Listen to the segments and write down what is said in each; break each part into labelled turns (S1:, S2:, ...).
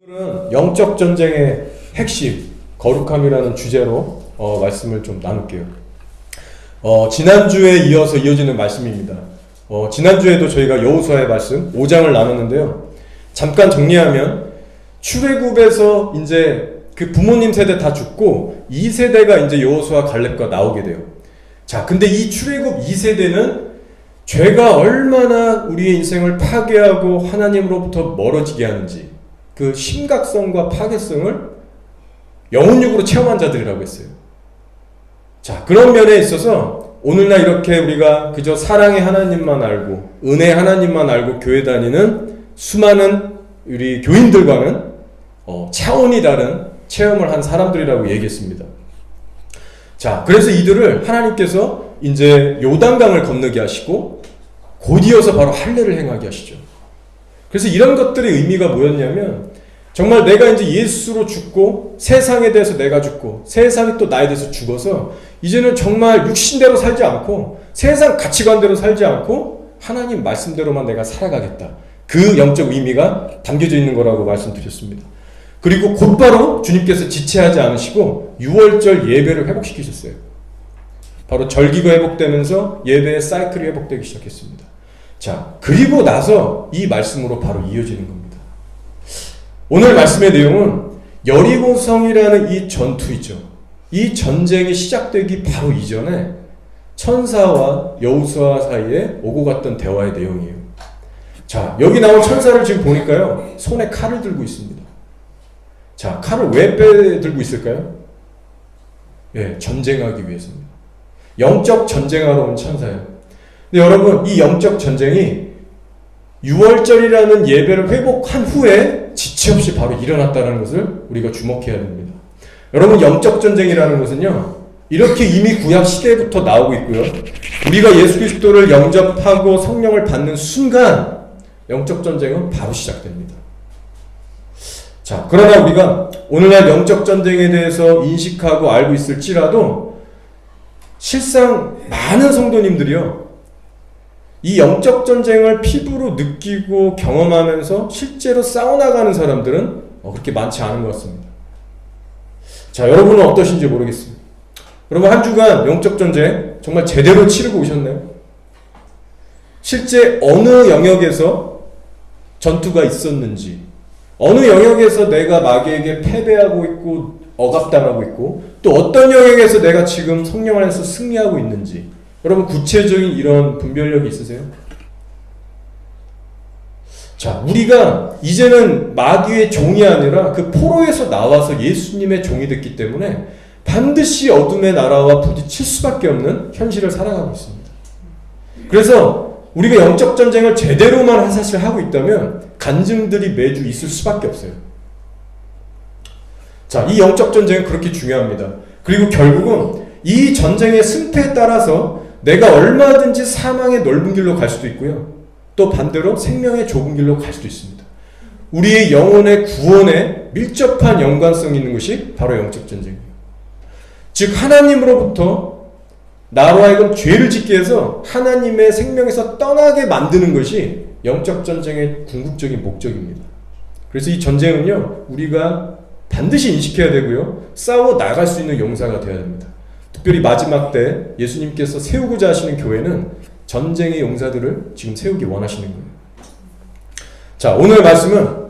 S1: 오늘은 영적 전쟁의 핵심, 거룩함이라는 주제로 말씀을 좀 나눌게요. 지난주에 이어서 이어지는 말씀입니다. 지난주에도 저희가 여호수아의 말씀 5장을 나눴는데요. 잠깐 정리하면 출애굽에서 이제 그 부모님 세대 다 죽고 2세대가 이제 여호수아 갈렙과 나오게 돼요. 자, 근데 이 출애굽 2세대는 죄가 얼마나 우리의 인생을 파괴하고 하나님으로부터 멀어지게 하는지 그 심각성과 파괴성을 영혼육으로 체험한 자들이라고 했어요. 자, 그런 면에 있어서 오늘날 이렇게 우리가 그저 사랑의 하나님만 알고 은혜 하나님만 알고 교회 다니는 수많은 우리 교인들과는 차원이 다른 체험을 한 사람들이라고 얘기했습니다. 자, 그래서 이들을 하나님께서 이제 요단강을 건너게 하시고 곧이어서 바로 할례를 행하게 하시죠. 그래서 이런 것들의 의미가 뭐였냐면 정말 내가 이제 예수로 죽고 세상에 대해서 내가 죽고 세상이 또 나에 대해서 죽어서 이제는 정말 육신대로 살지 않고 세상 가치관대로 살지 않고 하나님 말씀대로만 내가 살아가겠다. 그 영적 의미가 담겨져 있는 거라고 말씀드렸습니다. 그리고 곧바로 주님께서 지체하지 않으시고 6월절 예배를 회복시키셨어요. 바로 절기가 회복되면서 예배의 사이클이 회복되기 시작했습니다. 자, 그리고 나서 이 말씀으로 바로 이어지는 겁니다. 오늘 말씀의 내용은 여리고성이라는 이 전투이죠. 이 전쟁이 시작되기 바로 이전에 천사와 여호수아 사이에 오고 갔던 대화의 내용이에요. 자, 여기 나온 천사를 지금 보니까요, 손에 칼을 들고 있습니다. 자, 칼을 왜 들고 있을까요? 예, 전쟁하기 위해서입니다. 영적 전쟁하러 온 천사예요. 근데 여러분, 이 영적 전쟁이 6월절이라는 예배를 회복한 후에 지체 없이 바로 일어났다는 것을 우리가 주목해야 됩니다. 여러분, 영적 전쟁이라는 것은요, 이렇게 이미 구약 시대부터 나오고 있고요. 우리가 예수 그리스도를 영접하고 성령을 받는 순간 영적 전쟁은 바로 시작됩니다. 자, 그러나 우리가 오늘날 영적 전쟁에 대해서 인식하고 알고 있을지라도 실상 많은 성도님들이요, 이 영적 전쟁을 피부로 느끼고 경험하면서 실제로 싸워나가는 사람들은 그렇게 많지 않은 것 같습니다. 자, 여러분은 어떠신지 모르겠습니다. 여러분, 한 주간 영적 전쟁 정말 제대로 치르고 오셨나요? 실제 어느 영역에서 전투가 있었는지, 어느 영역에서 내가 마귀에게 패배하고 있고 억압당하고 있고, 또 어떤 영역에서 내가 지금 성령 안에서 승리하고 있는지, 여러분 구체적인 이런 분별력이 있으세요? 자, 우리가 이제는 마귀의 종이 아니라 그 포로에서 나와서 예수님의 종이 됐기 때문에 반드시 어둠의 나라와 부딪힐 수밖에 없는 현실을 살아가고 있습니다. 그래서 우리가 영적 전쟁을 제대로만 사실 하고 있다면 간증들이 매주 있을 수밖에 없어요. 자, 이 영적 전쟁은 그렇게 중요합니다. 그리고 결국은 이 전쟁의 승패에 따라서 내가 얼마든지 사망의 넓은 길로 갈 수도 있고요. 또 반대로 생명의 좁은 길로 갈 수도 있습니다. 우리의 영혼의 구원에 밀접한 연관성이 있는 것이 바로 영적 전쟁이에요. 즉, 하나님으로부터 나로 하여금 죄를 짓게 해서 하나님의 생명에서 떠나게 만드는 것이 영적 전쟁의 궁극적인 목적입니다. 그래서 이 전쟁은요, 우리가 반드시 인식해야 되고요, 싸워 나갈 수 있는 용사가 되어야 됩니다. 특별히 마지막 때 예수님께서 세우고자 하시는 교회는 전쟁의 용사들을 지금 세우기 원하시는 거예요. 자, 오늘 말씀은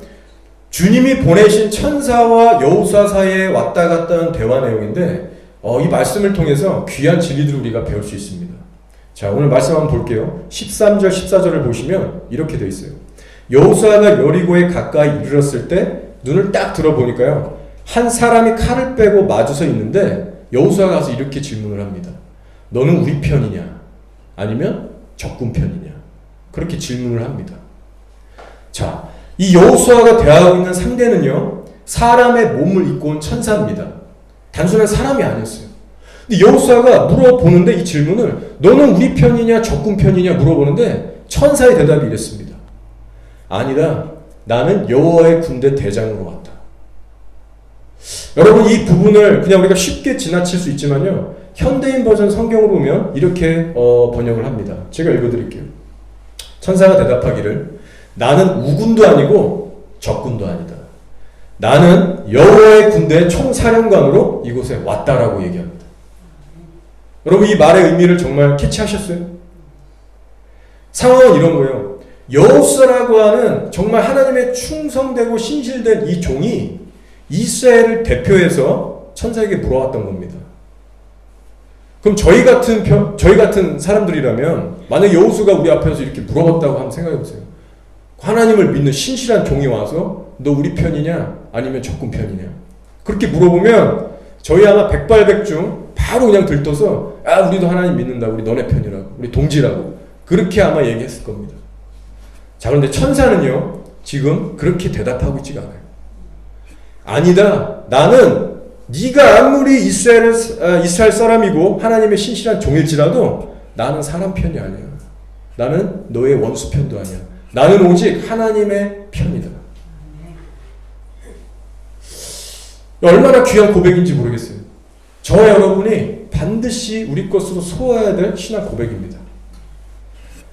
S1: 주님이 보내신 천사와 여호수아 사이에 왔다 갔다 하는 대화 내용인데 이 말씀을 통해서 귀한 진리들을 우리가 배울 수 있습니다. 자, 오늘 말씀 한번 볼게요. 13절 14절을 보시면 이렇게 되어 있어요. 여호수아가 여리고에 가까이 이르렀을 때 눈을 딱 들어보니까요, 한 사람이 칼을 빼고 마주서 있는데 여호수아가 가서 이렇게 질문을 합니다. 너는 우리 편이냐? 아니면 적군 편이냐? 그렇게 질문을 합니다. 자, 이 여호수아가 대하고 있는 상대는요, 사람의 몸을 입고 온 천사입니다. 단순한 사람이 아니었어요. 근데 여호수아가 물어보는데 이 질문을 너는 우리 편이냐 적군 편이냐 물어보는데 천사의 대답이 이랬습니다. 아니다. 나는 여호와의 군대 대장으로 왔다. 여러분, 이 부분을 그냥 우리가 쉽게 지나칠 수 있지만요, 현대인 버전 성경을 보면 이렇게 번역을 합니다. 제가 읽어드릴게요. 천사가 대답하기를 나는 우군도 아니고 적군도 아니다. 나는 여호와의 군대 총사령관으로 이곳에 왔다라고 얘기합니다. 여러분 이 말의 의미를 정말 캐치하셨어요? 상황은 이런 거예요. 여호수아라고 하는 정말 하나님의 충성되고 신실된 이 종이 이스라엘을 대표해서 천사에게 물어왔던 겁니다. 그럼 저희 같은 사람들이라면 만약 여호수아가 우리 앞에서 이렇게 물어봤다고 한번 생각해 보세요. 하나님을 믿는 신실한 종이 와서 너 우리 편이냐 아니면 적군 편이냐 그렇게 물어보면 저희 아마 백발백중 바로 그냥 들떠서 우리도 하나님 믿는다 우리 너네 편이라고 우리 동지라고 그렇게 아마 얘기했을 겁니다. 자 그런데 천사는요 지금 그렇게 대답하고 있지가 않아요. 아니다 나는 네가 아무리 이스라엘 사람이고 하나님의 신실한 종일지라도 나는 사람 편이 아니야. 나는 너의 원수 편도 아니야. 나는 오직 하나님의 편이다. 얼마나 귀한 고백인지 모르겠어요. 저와 여러분이 반드시 우리 것으로 소화해야 될 신앙 고백입니다.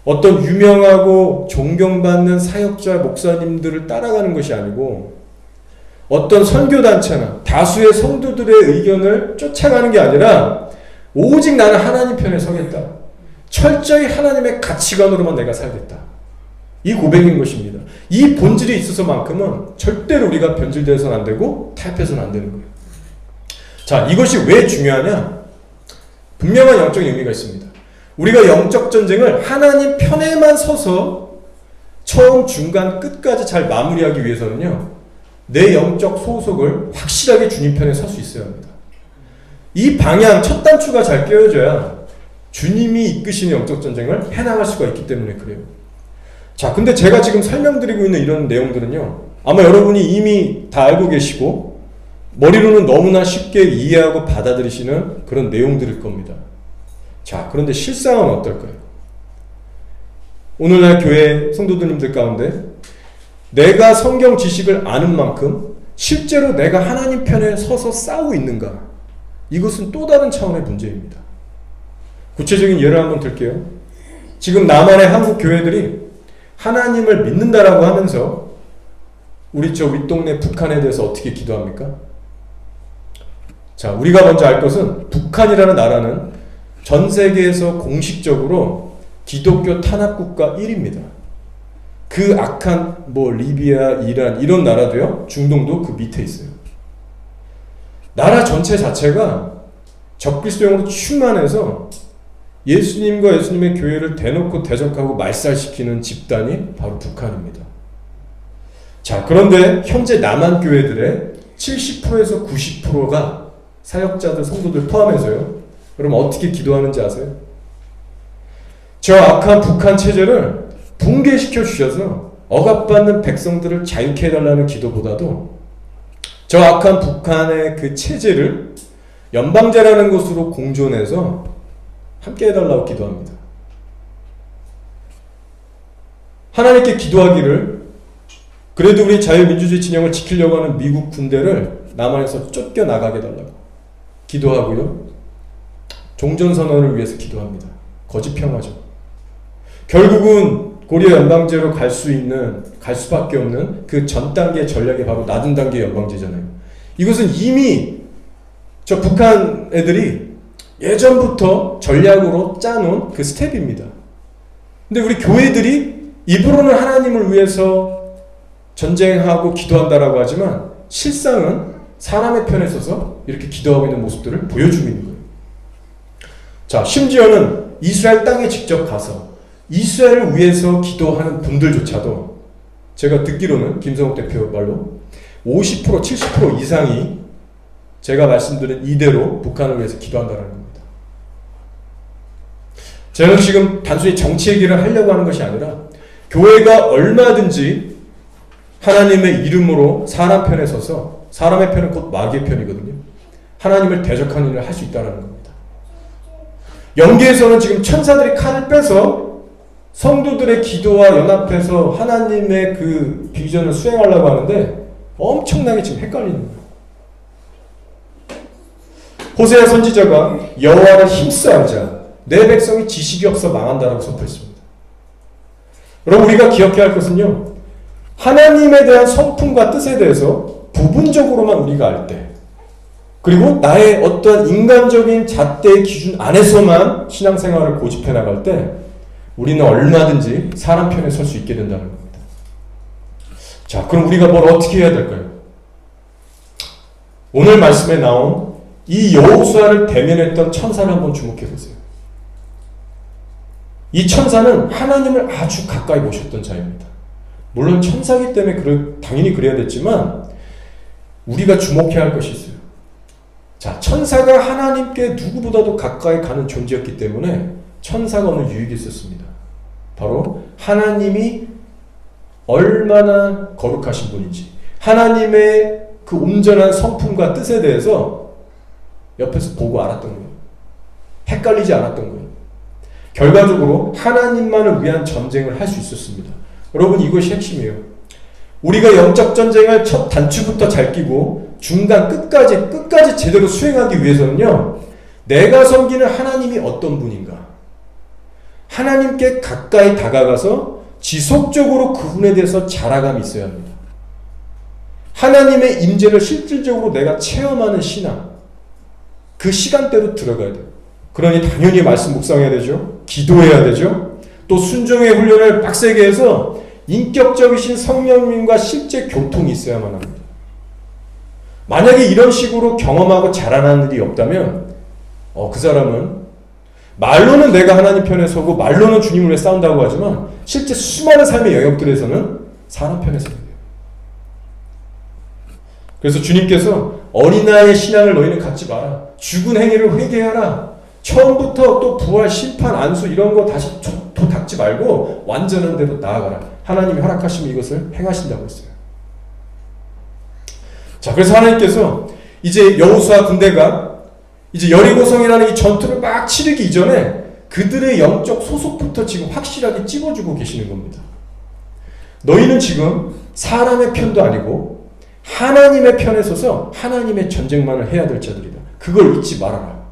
S1: 어떤 유명하고 존경받는 사역자 목사님들을 따라가는 것이 아니고 어떤 선교단체나 다수의 성도들의 의견을 쫓아가는 게 아니라 오직 나는 하나님 편에 서겠다. 철저히 하나님의 가치관으로만 내가 살겠다. 이 고백인 것입니다. 이 본질이 있어서만큼은 절대로 우리가 변질되어서는 안 되고 타협해서는 안 되는 거예요. 자, 이것이 왜 중요하냐? 분명한 영적 의미가 있습니다. 우리가 영적 전쟁을 하나님 편에만 서서 처음, 중간, 끝까지 잘 마무리하기 위해서는요. 내 영적 소속을 확실하게 주님 편에 설 수 있어야 합니다. 이 방향, 첫 단추가 잘 끼워져야 주님이 이끄시는 영적 전쟁을 해나갈 수가 있기 때문에 그래요. 자, 근데 제가 지금 설명드리고 있는 이런 내용들은요. 아마 여러분이 이미 다 알고 계시고 머리로는 너무나 쉽게 이해하고 받아들이시는 그런 내용들일 겁니다. 자, 그런데 실상은 어떨까요? 오늘날 교회 성도들님들 가운데 내가 성경 지식을 아는 만큼 실제로 내가 하나님 편에 서서 싸우고 있는가? 이것은 또 다른 차원의 문제입니다. 구체적인 예를 한번 들게요. 지금 남한의 한국 교회들이 하나님을 믿는다라고 하면서 우리 윗동네 북한에 대해서 어떻게 기도합니까? 자, 우리가 먼저 알 것은 북한이라는 나라는 전 세계에서 공식적으로 기독교 탄압국가 1위입니다. 그 악한 리비아, 이란 이런 나라도요. 중동도 그 밑에 있어요. 나라 전체 자체가 적그리스도용으로 충만해서 예수님과 예수님의 교회를 대놓고 대적하고 말살시키는 집단이 바로 북한입니다. 자, 그런데 현재 남한 교회들의 70%에서 90%가 사역자들, 성도들 포함해서요. 그럼 어떻게 기도하는지 아세요? 저 악한 북한 체제를 붕괴시켜 주셔서 억압받는 백성들을 자유케 해달라는 기도보다도 저 악한 북한의 그 체제를 연방제라는 것으로 공존해서 함께 해달라고 기도합니다. 하나님께 기도하기를 그래도 우리 자유민주주의 진영을 지키려고 하는 미국 군대를 남한에서 쫓겨나가게 해달라고 기도하고요. 종전선언을 위해서 기도합니다. 거짓 평화죠. 결국은 고려 연방제로 갈 수밖에 없는 그 전 단계 전략이 바로 낮은 단계 연방제잖아요. 이것은 이미 저 북한 애들이 예전부터 전략으로 짜놓은 그 스텝입니다. 근데 우리 교회들이 입으로는 하나님을 위해서 전쟁하고 기도한다라고 하지만 실상은 사람의 편에 서서 이렇게 기도하고 있는 모습들을 보여주고 있는 거예요. 자, 심지어는 이스라엘 땅에 직접 가서 이스라엘을 위해서 기도하는 분들조차도 제가 듣기로는 김성욱 대표 말로 50% 70% 이상이 제가 말씀드린 이대로 북한을 위해서 기도한다는 겁니다. 저는 지금 단순히 정치 얘기를 하려고 하는 것이 아니라 교회가 얼마든지 하나님의 이름으로 사람 편에 서서 사람의 편은 곧 마귀의 편이거든요. 하나님을 대적하는 일을 할 수 있다는 겁니다. 영계에서는 지금 천사들이 칼을 빼서 성도들의 기도와 연합해서 하나님의 그 비전을 수행하려고 하는데 엄청나게 지금 헷갈리는 거예요. 호세아 선지자가 여호와를 힘쓰한 자, 내 백성이 지식이 없어 망한다라고 선포했습니다. 여러분 우리가 기억해야 할 것은요. 하나님에 대한 성품과 뜻에 대해서 부분적으로만 우리가 알 때, 그리고 나의 어떠한 인간적인 잣대의 기준 안에서만 신앙생활을 고집해 나갈 때 우리는 얼마든지 사람 편에 설 수 있게 된다는 겁니다. 자, 그럼 우리가 뭘 어떻게 해야 될까요? 오늘 말씀에 나온 이 여호수아를 대면했던 천사를 한번 주목해 보세요. 이 천사는 하나님을 아주 가까이 보셨던 자입니다. 물론 천사이기 때문에 당연히 그래야 됐지만 우리가 주목해야 할 것이 있어요. 자, 천사가 하나님께 누구보다도 가까이 가는 존재였기 때문에 천사가 오늘 유익이 있었습니다. 바로 하나님이 얼마나 거룩하신 분인지, 하나님의 그 온전한 성품과 뜻에 대해서 옆에서 보고 알았던 거예요. 헷갈리지 않았던 거예요. 결과적으로 하나님만을 위한 전쟁을 할 수 있었습니다. 여러분, 이것이 핵심이에요. 우리가 영적 전쟁을 첫 단추부터 잘 끼고 중간 끝까지 제대로 수행하기 위해서는요, 내가 섬기는 하나님이 어떤 분인가, 하나님께 가까이 다가가서 지속적으로 그분에 대해서 자라감이 있어야 합니다. 하나님의 임재를 실질적으로 내가 체험하는 신앙, 그 시간대로 들어가야 돼요. 그러니 당연히 말씀 묵상해야 되죠. 기도해야 되죠. 또 순종의 훈련을 빡세게 해서 인격적이신 성령님과 실제 교통이 있어야만 합니다. 만약에 이런 식으로 경험하고 자라나는 일이 없다면 그 사람은 말로는 내가 하나님 편에 서고 말로는 주님을 위해 싸운다고 하지만 실제 수많은 삶의 영역들에서는 사람 편에 서야 돼요. 그래서 주님께서 어린아이의 신앙을 너희는 갖지 마라. 죽은 행위를 회개하라. 처음부터 또 부활, 심판, 안수 이런 거 다시 도 닦지 말고 완전한 대로 나아가라. 하나님이 허락하시면 이것을 행하신다고 했어요. 자, 그래서 하나님께서 이제 여호수아 군대가 이제 여리고성이라는 이 전투를 막 치르기 이전에 그들의 영적 소속부터 지금 확실하게 찝어주고 계시는 겁니다. 너희는 지금 사람의 편도 아니고 하나님의 편에 서서 하나님의 전쟁만을 해야 될 자들이다. 그걸 잊지 말아라.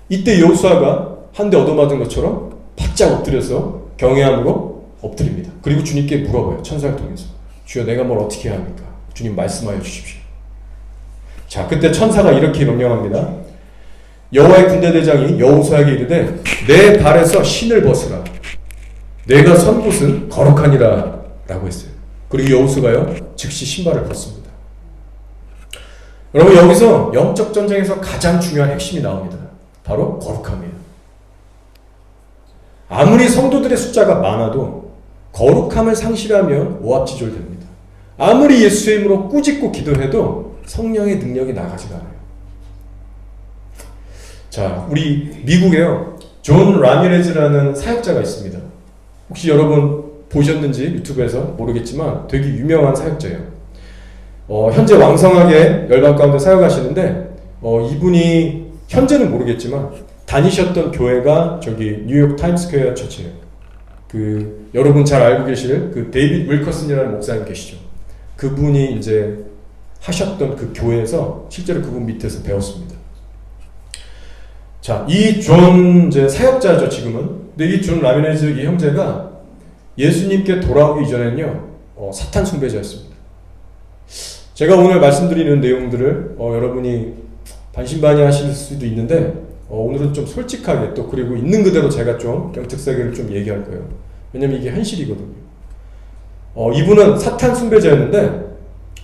S1: 이때 여호수아가 한 대 얻어맞은 것처럼 바짝 엎드려서 경외함으로 엎드립니다. 그리고 주님께 물어봐요. 천사를 통해서. 주여, 내가 뭘 어떻게 해야 합니까? 주님 말씀하여 주십시오. 자, 그때 천사가 이렇게 명령합니다. 여호와의 군대대장이 여호수아에게 이르되 내 발에서 신을 벗으라. 내가 선 곳은 거룩하니라 라고 했어요. 그리고 여호수아가요 즉시 신발을 벗습니다. 여러분, 여기서 영적 전쟁에서 가장 중요한 핵심이 나옵니다. 바로 거룩함이에요. 아무리 성도들의 숫자가 많아도 거룩함을 상실하면 오합지졸됩니다. 아무리 예수의 이름으로 꾸짖고 기도해도 성령의 능력이 나가지가 않아요. 자, 우리 미국에요 존 라미레즈라는 사역자가 있습니다. 혹시 여러분 보셨는지 유튜브에서 모르겠지만 되게 유명한 사역자예요. 현재 왕성하게 열방 가운데 사역하시는데 이분이 현재는 모르겠지만 다니셨던 교회가 저기 뉴욕 타임스퀘어 처치예요. 여러분 잘 알고 계실 데이빗 윌커슨이라는 목사님 계시죠. 그분이 이제 하셨던 그 교회에서 실제로 그분 밑에서 배웠습니다. 자, 이 존 이제 사역자죠 지금은. 근데 이 존 라미네즈 이 형제가 예수님께 돌아오기 이전에는요 사탄 숭배자였습니다. 제가 오늘 말씀드리는 내용들을 여러분이 반신반의 하실 수도 있는데 오늘은 좀 솔직하게 또 그리고 있는 그대로 제가 좀 영특세계를 좀 얘기할 거예요. 왜냐면 이게 현실이거든요. 이분은 사탄 숭배자였는데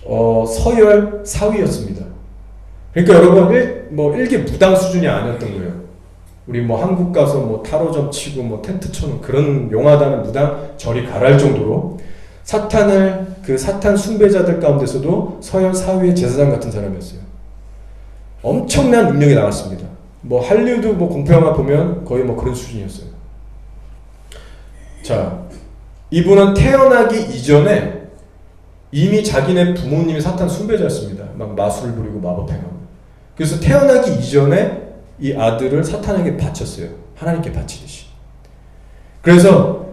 S1: 서열 4위였습니다. 그러니까 여러분 일개 무당 수준이 아니었던 거예요. 우리 한국 가서 타로점 치고 텐트 쳐는 그런 용하다는 무당 저리 가랄 정도로 사탄 숭배자들 가운데서도 서열 4위의 제사장 같은 사람이었어요. 엄청난 능력이 나왔습니다. 할리우드 공포영화 보면 거의 그런 수준이었어요. 자, 이분은 태어나기 이전에 이미 자기네 부모님이 사탄 숭배자였습니다. 막 마술을 부리고 마법 행하고. 그래서 태어나기 이전에 이 아들을 사탄에게 바쳤어요. 하나님께 바치듯이. 그래서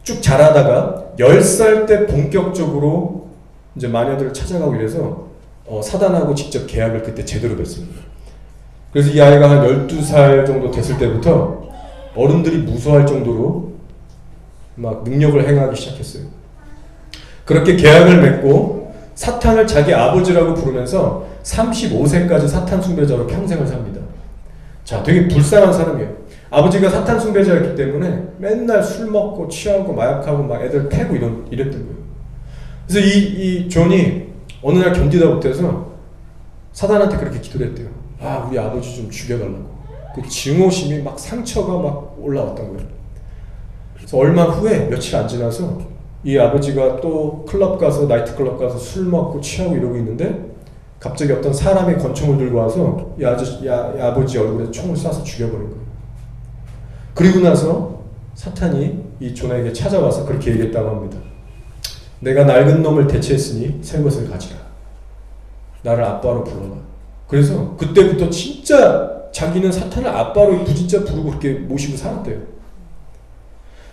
S1: 쭉 자라다가 10살 때 본격적으로 이제 마녀들을 찾아가고 이래서 사단하고 직접 계약을 그때 제대로 맺습니다. 그래서 이 아이가 한 12살 정도 됐을 때부터 어른들이 무서워할 정도로 막 능력을 행하기 시작했어요. 그렇게 계약을 맺고 사탄을 자기 아버지라고 부르면서 35세까지 사탄 숭배자로 평생을 삽니다. 자, 되게 불쌍한 사람이에요. 아버지가 사탄 숭배자였기 때문에 맨날 술 먹고 취하고 마약하고 막 애들 패고 이랬던 거예요. 그래서 이 존이 어느 날 견디다 못해서 사단한테 그렇게 기도를 했대요. 아, 우리 아버지 좀 죽여달라고. 그 증오심이 막 상처가 막 올라왔던 거예요. 그래서 얼마 후에 며칠 안 지나서 이 아버지가 또 클럽 가서 나이트클럽 가서 술 먹고 취하고 이러고 있는데 갑자기 어떤 사람이 권총을 들고 와서 이 아버지 얼굴에 총을 쏴서 죽여버린 거예요. 그리고 나서 사탄이 이 존에게 찾아와서 그렇게 얘기했다고 합니다. 내가 낡은 놈을 대체했으니 새 것을 가지라. 나를 아빠로 불러라. 그래서 그때부터 진짜 자기는 사탄을 아빠로 부진짜 부르고 그렇게 모시고 살았대요.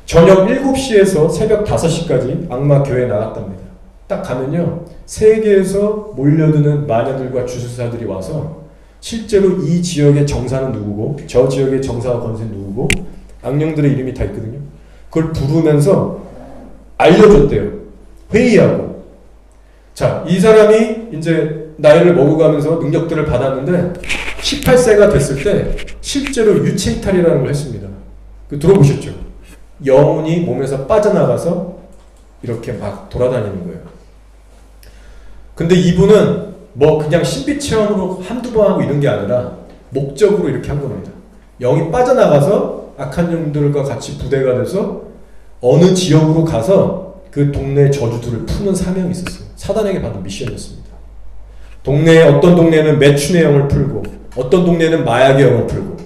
S1: 저녁 7시에서 새벽 5시까지 악마 교회에 나갔답니다. 딱 가면요, 세계에서 몰려드는 마녀들과 주술사들이 와서 실제로 이 지역의 정사는 누구고 저 지역의 정사와 권세는 누구고 악령들의 이름이 다 있거든요. 그걸 부르면서 알려줬대요. 회의하고. 자, 이 사람이 이제 나이를 먹어가면서 능력들을 받았는데 18세가 됐을 때 실제로 유체이탈이라는 걸 했습니다. 그 들어보셨죠? 영혼이 몸에서 빠져나가서 이렇게 막 돌아다니는 거예요. 근데 이분은 뭐 그냥 신비 체험으로 한두 번 하고 이런 게 아니라 목적으로 이렇게 한 겁니다. 영이 빠져나가서 악한 영들과 같이 부대가 돼서 어느 지역으로 가서 그 동네 저주들을 푸는 사명이 있었어요. 사단에게 받은 미션이었습니다. 동네에 어떤 동네는 매춘의 영을 풀고 어떤 동네는 마약의 영을 풀고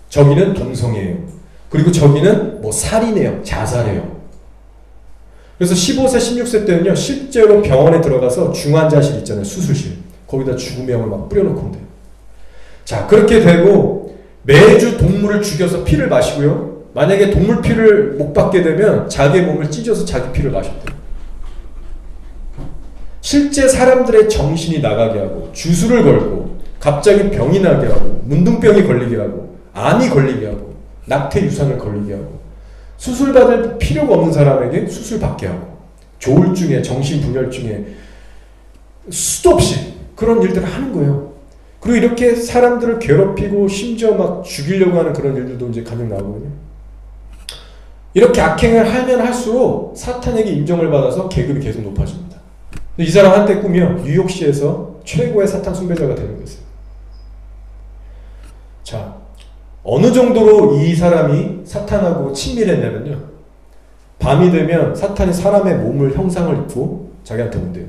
S1: 저기는 동성애의 영 그리고 저기는 뭐 살인의 영, 자살의 영. 그래서 15세, 16세 때는요 실제로 병원에 들어가서 중환자실 있잖아요. 수술실. 거기다 죽음의 영을 막 뿌려놓고 온대요. 자, 그렇게 되고 매주 동물을 죽여서 피를 마시고요. 만약에 동물 피를 못 받게 되면 자기의 몸을 찢어서 자기 피를 마셨대요. 실제 사람들의 정신이 나가게 하고 주술을 걸고 갑자기 병이 나게 하고 문둥병이 걸리게 하고 암이 걸리게 하고 낙태 유산을 걸리게 하고 수술받을 필요가 없는 사람에게 수술 받게 하고 조울증에 정신분열증에 수도 없이 그런 일들을 하는 거예요. 그리고 이렇게 사람들을 괴롭히고 심지어 막 죽이려고 하는 그런 일들도 이제 간혹 나오거든요. 이렇게 악행을 하면 할수록 사탄에게 인정을 받아서 계급이 계속 높아집니다. 이 사람 한때 꿈이요. 뉴욕시에서 최고의 사탄 숭배자가 되는 거였어요. 자, 어느 정도로 이 사람이 사탄하고 친밀했냐면요. 밤이 되면 사탄이 사람의 몸을 형상을 입고 자기한테 온대요.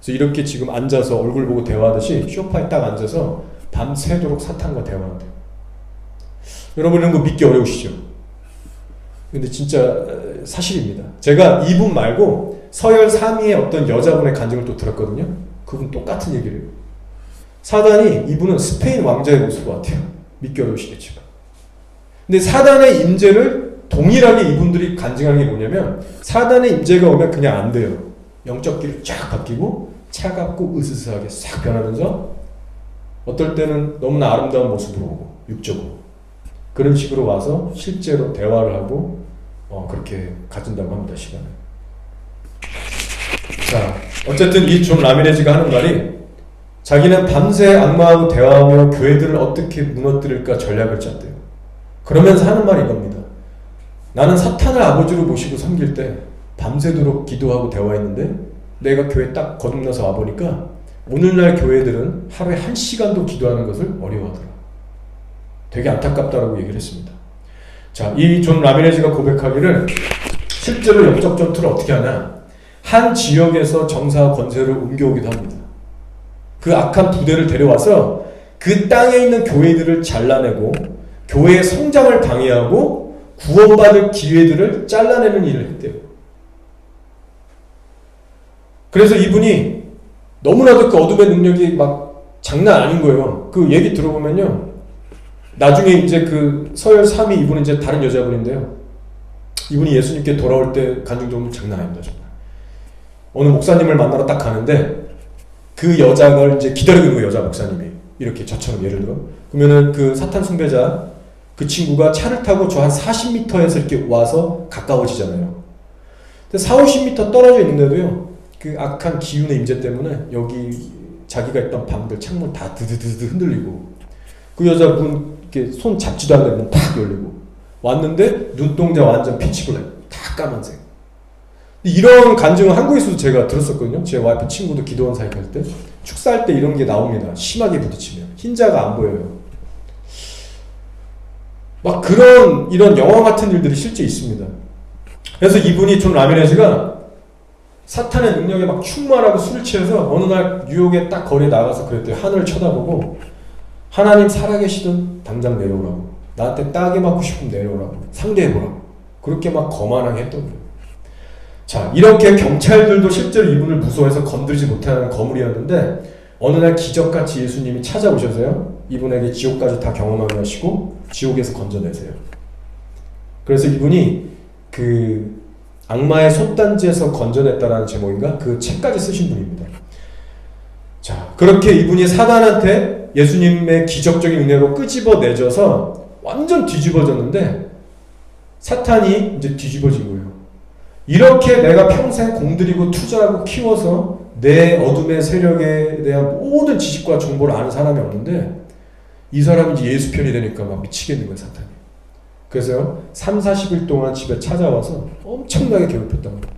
S1: 그래서 이렇게 지금 앉아서 얼굴 보고 대화하듯이 소파에 딱 앉아서 밤새도록 사탄과 대화한대요. 여러분 이런 거 믿기 어려우시죠? 근데 진짜 사실입니다. 제가 이분 말고 서열 3위의 어떤 여자분의 간증을 또 들었거든요. 그분 똑같은 얘기를 해요. 사단이 이분은 스페인 왕자의 모습 같아요. 믿기 어려우시겠지만. 근데 사단의 임재를 동일하게 이분들이 간증하는 게 뭐냐면 사단의 임재가 오면 그냥 안 돼요. 영적 길이 쫙 바뀌고 차갑고 으스스하게 싹 변하면서 어떨 때는 너무나 아름다운 모습으로 오고 육적으로 그런 식으로 와서 실제로 대화를 하고 그렇게 가진다고 합니다. 시간을. 자, 어쨌든 이 존 라미레즈가 하는 말이 자기는 밤새 악마하고 대화하며 교회들을 어떻게 무너뜨릴까 전략을 짰대요. 그러면서 하는 말이 이겁니다. 나는 사탄을 아버지로 모시고 섬길 때 밤새도록 기도하고 대화했는데 내가 교회 딱 거듭나서 와보니까 오늘날 교회들은 하루에 1시간도 기도하는 것을 어려워하더라. 되게 안타깝다라고 얘기를 했습니다. 자, 이 존 라미레즈가 고백하기를 실제로 영적 전투를 어떻게 하냐. 한 지역에서 정사와 권세를 옮겨오기도 합니다. 그 악한 부대를 데려와서 그 땅에 있는 교회들을 잘라내고 교회의 성장을 방해하고 구원받을 기회들을 잘라내는 일을 했대요. 그래서 이분이 너무나도 그 어둠의 능력이 막 장난 아닌 거예요. 그 얘기 들어보면요. 나중에 이제 그 서열 3위 이분은 이제 다른 여자분인데요. 이분이 예수님께 돌아올 때 간증 정도 장난 아닙니다. 정말. 어느 목사님을 만나러 딱 가는데 그 여자를 이제 기다리고 있는 거예요. 여자 목사님이. 이렇게 저처럼 예를 들어. 그러면은 그 사탄 숭배자 그 친구가 차를 타고 저 한 40m에서 이렇게 와서 가까워지잖아요. 근데 40, 50m 떨어져 있는데도요. 그 악한 기운의 임재 때문에 여기 자기가 있던 방들 창문 다 드드드드 흔들리고 그 여자 문 이렇게 손 잡지도 않는 문 탁 열리고 왔는데 눈동자 완전 피치블랙 다 까만색. 이런 간증을 한국에서도 제가 들었었거든요. 제 와이프 친구도 기도원 사역할 때 축사할 때 이런 게 나옵니다. 심하게 부딪히면 흰자가 안 보여요. 막 이런 영화 같은 일들이 실제 있습니다. 그래서 이분이 존 라미레즈가 사탄의 능력에 막 충만하고 술을 취해서 어느 날 뉴욕에 딱 거리에 나가서 그랬대요. 하늘을 쳐다보고 하나님 살아계시든 당장 내려오라고. 나한테 따게 맞고 싶으면 내려오라고. 상대해보라고. 그렇게 막 거만하게 했던 거예요. 자, 이렇게 경찰들도 실제로 이분을 무서워해서 건드리지 못하는 거물이었는데 어느 날 기적같이 예수님이 찾아오셔서요. 이분에게 지옥까지 다 경험하게 하시고 지옥에서 건져내세요. 그래서 이분이 그 악마의 솥단지에서 건져냈다라는 제목인가? 그 책까지 쓰신 분입니다. 자, 그렇게 이분이 사단한테 예수님의 기적적인 은혜로 끄집어내져서 완전 뒤집어졌는데 사탄이 이제 뒤집어진 거예요. 이렇게 내가 평생 공들이고 투자하고 키워서 내 어둠의 세력에 대한 모든 지식과 정보를 아는 사람이 없는데 이 사람이 이제 예수 편이 되니까 막 미치겠는 거예요, 사탄이. 그래서 30-40일 동안 집에 찾아와서 엄청나게 괴롭혔던 거예요.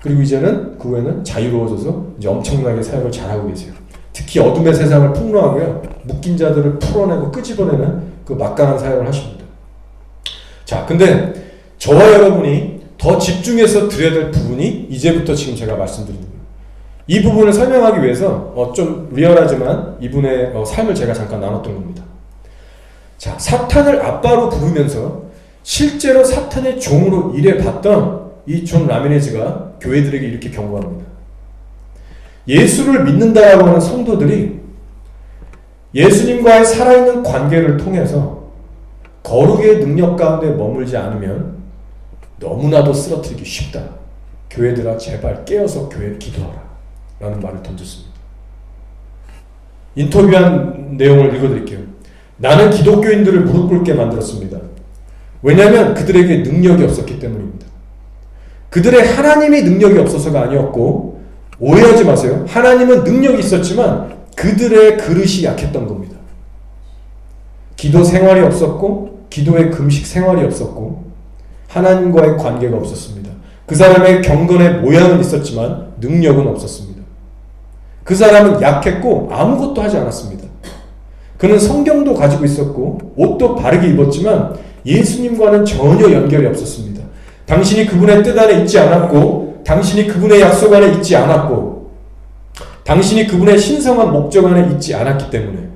S1: 그리고 이제는 그 후에는 자유로워져서 이제 엄청나게 사역을 잘하고 계세요. 특히 어둠의 세상을 폭로하고요. 묶인 자들을 풀어내고 끄집어내는 그 막강한 사역을 하십니다. 자, 근데 저와 여러분이 더 집중해서 드려야 될 부분이 이제부터 지금 제가 말씀드리는 거예요. 이 부분을 설명하기 위해서 좀 리얼하지만 이분의 삶을 제가 잠깐 나눴던 겁니다. 자, 사탄을 아빠로 부르면서 실제로 사탄의 종으로 일해봤던 이 존 라미레즈가 교회들에게 이렇게 경고합니다. 예수를 믿는다라고 하는 성도들이 예수님과의 살아있는 관계를 통해서 거룩의 능력 가운데 머물지 않으면 너무나도 쓰러뜨리기 쉽다. 교회들아 제발 깨어서 교회에 기도하라 라는 말을 던졌습니다. 인터뷰한 내용을 읽어드릴게요. 나는 기독교인들을 무릎 꿇게 만들었습니다. 왜냐하면 그들에게 능력이 없었기 때문입니다. 그들의 하나님이 능력이 없어서가 아니었고 오해하지 마세요. 하나님은 능력이 있었지만 그들의 그릇이 약했던 겁니다. 기도 생활이 없었고 기도의 금식 생활이 없었고 하나님과의 관계가 없었습니다. 그 사람의 경건의 모양은 있었지만 능력은 없었습니다. 그 사람은 약했고 아무것도 하지 않았습니다. 그는 성경도 가지고 있었고 옷도 바르게 입었지만 예수님과는 전혀 연결이 없었습니다. 당신이 그분의 뜻 안에 있지 않았고 당신이 그분의 약속 안에 있지 않았고 당신이 그분의 신성한 목적 안에 있지 않았기 때문에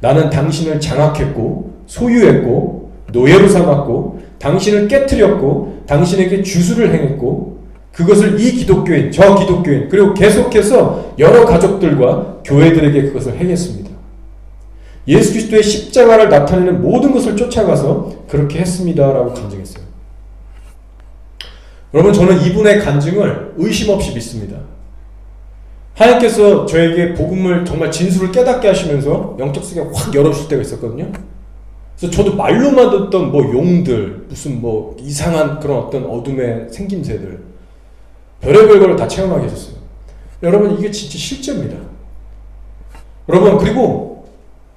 S1: 나는 당신을 장악했고 소유했고 노예로 삼았고 당신을 깨트렸고 당신에게 주술을 행했고 그것을 이 기독교인 저 기독교인 그리고 계속해서 여러 가족들과 교회들에게 그것을 행했습니다. 예수 그리스도의 십자가를 나타내는 모든 것을 쫓아가서 그렇게 했습니다라고 간증했어요. 여러분, 저는 이분의 간증을 의심 없이 믿습니다. 하나님께서 저에게 복음을 정말 진수를 깨닫게 하시면서 영적 세계가 확 열어줄 때가 있었거든요. 그래서 저도 말로만 듣던 용들, 무슨 이상한 그런 어떤 어둠의 생김새들, 별의별 걸 다 체험하게 해줬어요. 여러분, 이게 진짜 실제입니다. 여러분, 그리고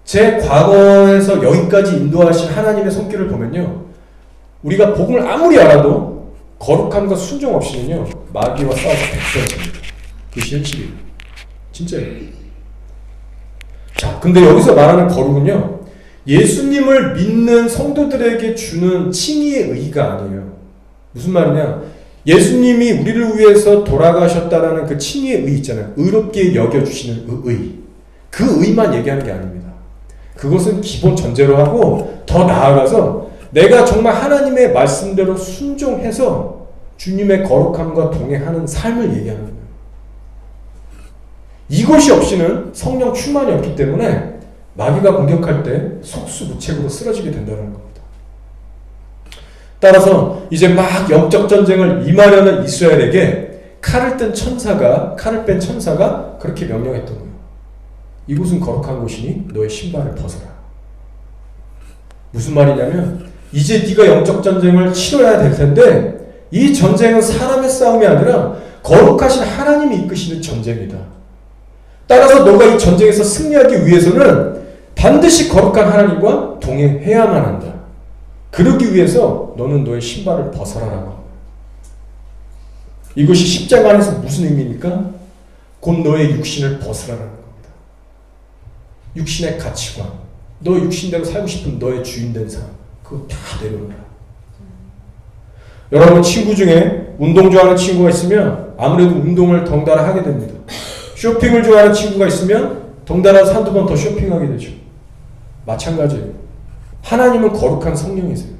S1: 제 과거에서 여기까지 인도하신 하나님의 손길을 보면요, 우리가 복음을 아무리 알아도 거룩함과 순종 없이는요 마귀와 싸워서 백성입니다. 그것이 현실이에요. 진짜예요. 자, 근데 여기서 말하는 거룩은요 예수님을 믿는 성도들에게 주는 칭의의 의가 아니에요. 무슨 말이냐? 예수님이 우리를 위해서 돌아가셨다라는 그 칭의의 의 있잖아요. 의롭게 여겨주시는 의. 그 의만 얘기하는 게 아닙니다. 그것은 기본 전제로 하고 더 나아가서 내가 정말 하나님의 말씀대로 순종해서 주님의 거룩함과 동행하는 삶을 얘기하는 거예요. 이것이 없이는 성령 충만이 없기 때문에 마귀가 공격할 때 속수무책으로 쓰러지게 된다는 겁니다. 따라서 이제 막 영적 전쟁을 임하려는 이스라엘에게 칼을 뺀 천사가 그렇게 명령했던 거예요. 이곳은 거룩한 곳이니 너의 신발을 벗어라. 무슨 말이냐면 이제 네가 영적 전쟁을 치러야 될 텐데 이 전쟁은 사람의 싸움이 아니라 거룩하신 하나님이 이끄시는 전쟁이다. 따라서 너가 이 전쟁에서 승리하기 위해서는 반드시 거룩한 하나님과 동행해야만 한다. 그러기 위해서 너는 너의 신발을 벗어라라고 합니다. 이것이 십자가 안에서 무슨 의미입니까? 곧 너의 육신을 벗으라는 겁니다. 육신의 가치관, 너 육신대로 살고 싶은 너의 주인된 삶, 그거 다 내려놓아라. 여러분 친구 중에 운동 좋아하는 친구가 있으면 아무래도 운동을 덩달아 하게 됩니다. 쇼핑을 좋아하는 친구가 있으면 덩달아 한두 번 더 쇼핑하게 되죠. 마찬가지예요. 하나님은 거룩한 성령이세요.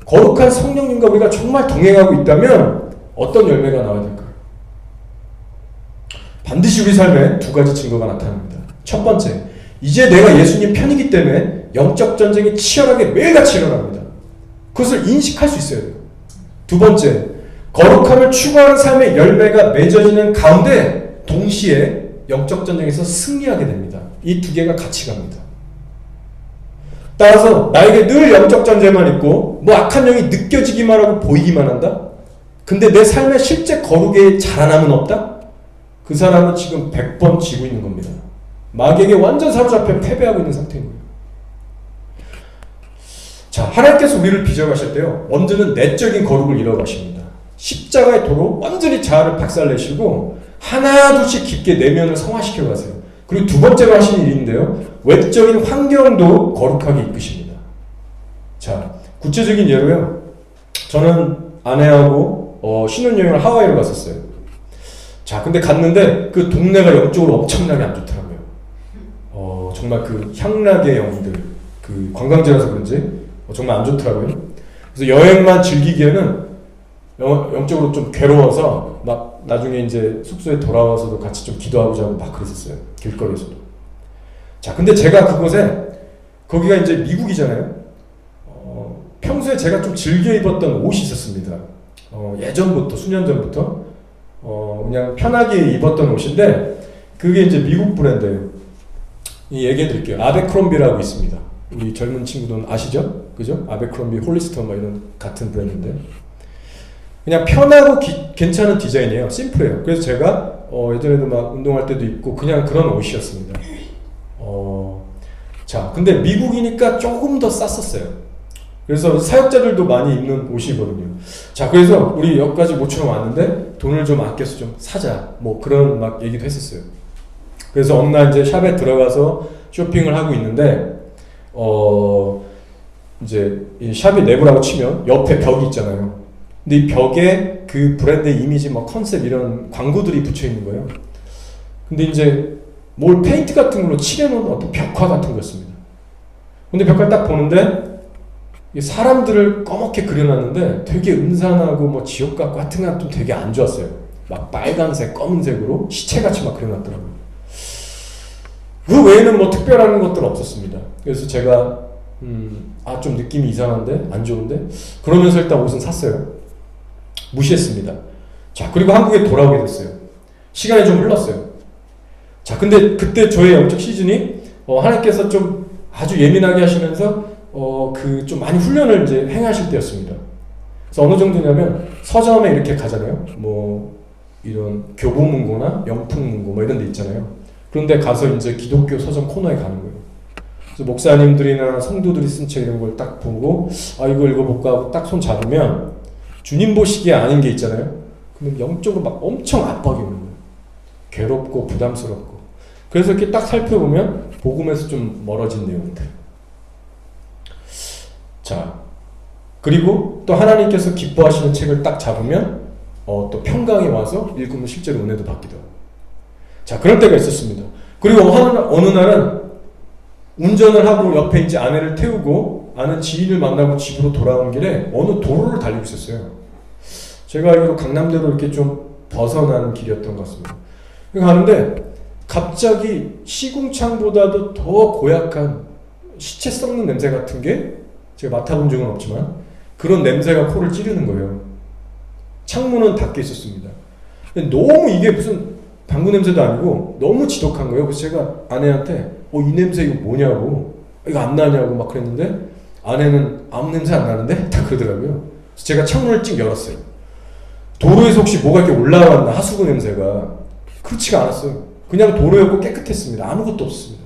S1: 거룩한 성령님과 우리가 정말 동행하고 있다면 어떤 열매가 나와야 될까요? 반드시 우리 삶에 두 가지 증거가 나타납니다. 첫 번째, 이제 내가 예수님 편이기 때문에 영적 전쟁이 치열하게 매일같이 일어납니다. 그것을 인식할 수 있어야 돼요. 두 번째, 거룩함을 추구하는 삶의 열매가 맺어지는 가운데 동시에 영적 전쟁에서 승리하게 됩니다. 이 두 개가 같이 갑니다. 따라서 나에게 늘 영적 전쟁만 있고 뭐 악한 영이 느껴지기만 하고 보이기만 한다? 근데 내 삶에 실제 거룩의 자라남은 없다? 그 사람은 지금 100번 지고 있는 겁니다. 마귀에게 완전 사로잡혀 패배하고 있는 상태인 거예요. 자, 하나님께서 우리를 빚어가실 때요, 먼저는 내적인 거룩을 이뤄가십니다. 십자가의 도로 완전히 자아를 박살내시고 하나둘씩 깊게 내면을 성화시켜 가세요. 그리고 두 번째로 하신 일인데요, 외적인 환경도 거룩하게 이끄십니다. 자, 구체적인 예로요, 저는 아내하고 신혼여행을 하와이로 갔었어요. 자, 근데 갔는데 그 동네가 영적으로 엄청나게 안 좋더라고요. 정말 그 향락의 영들, 그 관광지라서 그런지 정말 안 좋더라고요. 그래서 여행만 즐기기에는 영적으로 좀 괴로워서 막 나중에 이제 숙소에 돌아와서도 같이 좀 기도하고자 하고 막 그랬었어요. 길거리에서도. 자, 근데 제가 그곳에, 거기가 이제 미국이잖아요. 평소에 제가 좀 즐겨 입었던 옷이 있었습니다. 예전부터, 수년 전부터 그냥 편하게 입었던 옷인데 그게 이제 미국 브랜드예요. 얘기해 드릴게요. 아베크롬비라고 있습니다. 우리 젊은 친구들은 아시죠? 그죠? 아베크롬비, 홀리스터 뭐 이런 같은 브랜드인데 그냥 편하고 괜찮은 디자인이에요. 심플해요. 그래서 제가 예전에도 막 운동할 때도 입고 그냥 그런 옷이었습니다. 자, 근데 미국이니까 조금 더 쌌었어요. 그래서 사역자들도 많이 입는 옷이거든요. 자, 그래서 우리 여기까지 모처럼 왔는데 돈을 좀 아껴서 좀 사자, 뭐 그런 막 얘기도 했었어요. 그래서 어느 날 이제 샵에 들어가서 쇼핑을 하고 있는데 이제 이 샵이 내부라고 치면 옆에 벽이 있잖아요. 근데 이 벽에 그 브랜드의 이미지, 뭐 컨셉 이런 광고들이 붙여 있는 거예요. 근데 이제 뭘 페인트 같은 걸로 칠해놓은 어떤 벽화 같은 거였습니다. 근데 벽화를 딱 보는데 사람들을 꺼멓게 그려놨는데 되게 음산하고 뭐 지옥 같고 하여튼 좀 되게 안 좋았어요. 막 빨간색, 검은색으로 시체같이 막 그려놨더라고요. 그 외에는 뭐 특별한 것들 없었습니다. 그래서 제가 좀 느낌이 이상한데? 안 좋은데? 그러면서 일단 옷은 샀어요. 무시했습니다. 자, 그리고 한국에 돌아오게 됐어요. 시간이 좀 흘렀어요. 자, 근데 그때 저의 영적 시즌이 하나님께서 좀 아주 예민하게 하시면서 그 좀 많이 훈련을 이제 행하실 때였습니다. 그래서 어느 정도냐면 서점에 이렇게 가잖아요. 뭐 이런 교보문고나 영풍문고 뭐 이런 데 있잖아요. 그런데 가서 이제 기독교 서점 코너에 가는 거예요. 그래서 목사님들이나 성도들이 쓴 책 이런 걸 딱 보고 이거 읽어볼까 하고 딱 손 잡으면 주님 보시기에 아닌 게 있잖아요. 그럼 영적으로 막 엄청 압박이 오는 거예요. 괴롭고 부담스럽고. 그래서 이렇게 딱 살펴보면 복음에서 좀 멀어진 내용들. 자, 그리고 또 하나님께서 기뻐하시는 책을 딱 잡으면 또 평강이 와서 읽으면 실제로 은혜도 받기도 하고. 자, 그럴 때가 있었습니다. 그리고 어느 날은 운전을 하고 옆에 이제 아내를 태우고 아는 지인을 만나고 집으로 돌아오는 길에 어느 도로를 달리고 있었어요. 제가 알기로 강남대로 이렇게 좀 벗어난 길이었던 것 같습니다. 가는데 갑자기 시궁창보다도 더 고약한 시체 썩는 냄새 같은 게 제가 맡아본 적은 없지만 그런 냄새가 코를 찌르는 거예요. 창문은 닫혀 있었습니다. 너무 이게 무슨 방구 냄새도 아니고 너무 지독한 거예요. 그래서 제가 아내한테 이 냄새 이거 뭐냐고, 이거 안 나냐고 막 그랬는데 아내는 아무 냄새 안 나는데? 다 그러더라고요. 그래서 제가 창문을 찍 열었어요. 도로에서 혹시 뭐가 이렇게 올라왔나, 하수구 냄새가. 그렇지가 않았어요. 그냥 도로였고 깨끗했습니다. 아무것도 없습니다.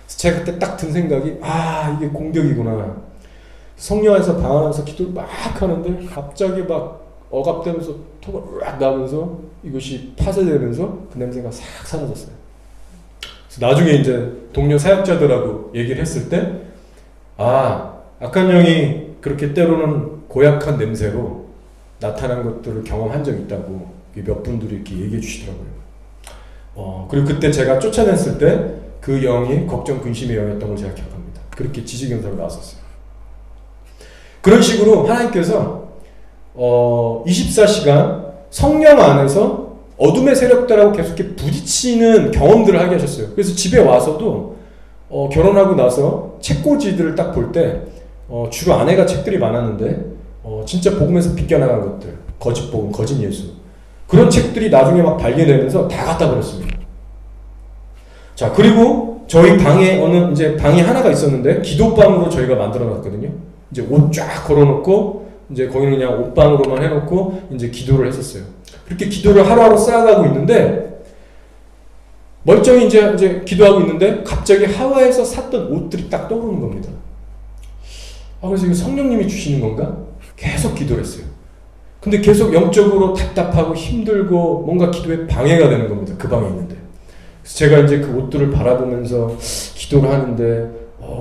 S1: 제가 그때 딱 든 생각이, 아, 이게 공격이구나. 성령 안에서 방 안에서 기도를 막 하는데 갑자기 막 억압되면서 톡을 으악 나면서 이것이 파쇄되면서 그 냄새가 싹 사라졌어요. 그래서 나중에 이제 동료 사역자들하고 얘기를 했을 때, 아, 악한 영이 그렇게 때로는 고약한 냄새로 나타난 것들을 경험한 적이 있다고 몇 분들이 이렇게 얘기해 주시더라고요. 그리고 그때 제가 쫓아냈을 때 그 영이 걱정, 근심의 영이었던 걸 제가 기억합니다. 그렇게 지지경사로 나왔었어요. 그런 식으로 하나님께서 24시간 성령 안에서 어둠의 세력들하고 계속 이렇게 부딪히는 경험들을 하게 하셨어요. 그래서 집에 와서도 결혼하고 나서 책꽂이들을 딱 볼 때 주로 아내가 책들이 많았는데 진짜 복음에서 비껴나간 것들, 거짓 복음, 거짓 예수, 그런 책들이 나중에 막 발견되면서 다 갖다 버렸습니다. 자, 그리고 저희 방에 이제 방이 하나가 있었는데 기도방으로 저희가 만들어 놨거든요. 이제 옷 쫙 걸어놓고 이제 거기는 그냥 옷방으로만 해놓고 이제 기도를 했었어요. 그렇게 기도를 하루하루 쌓아가고 있는데 멀쩡히 이제 기도하고 있는데 갑자기 하와이에서 샀던 옷들이 딱 떠오르는 겁니다. 그래서 이거 성령님이 주시는 건가? 계속 기도를 했어요. 근데 계속 영적으로 답답하고 힘들고 뭔가 기도에 방해가 되는 겁니다. 그 방에 있는데. 그래서 제가 이제 그 옷들을 바라보면서 기도를 하는데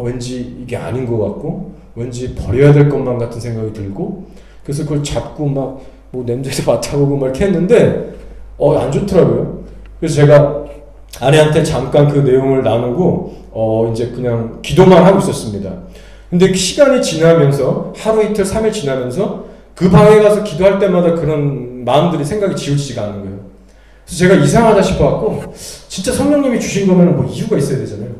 S1: 왠지 이게 아닌 것 같고 왠지 버려야 될 것만 같은 생각이 들고, 그래서 그걸 잡고 막 뭐 냄새도 맡아보고 막 이렇게 했는데 안 좋더라고요. 그래서 제가 아내한테 잠깐 그 내용을 나누고 이제 그냥 기도만 하고 있었습니다. 근데 시간이 지나면서 하루 이틀 3일 지나면서 그 방에 가서 기도할 때마다 그런 마음들이 생각이 지워지지가 않는 거예요. 그래서 제가 이상하다 싶어갖고 진짜 성령님이 주신 거면 뭐 이유가 있어야 되잖아요.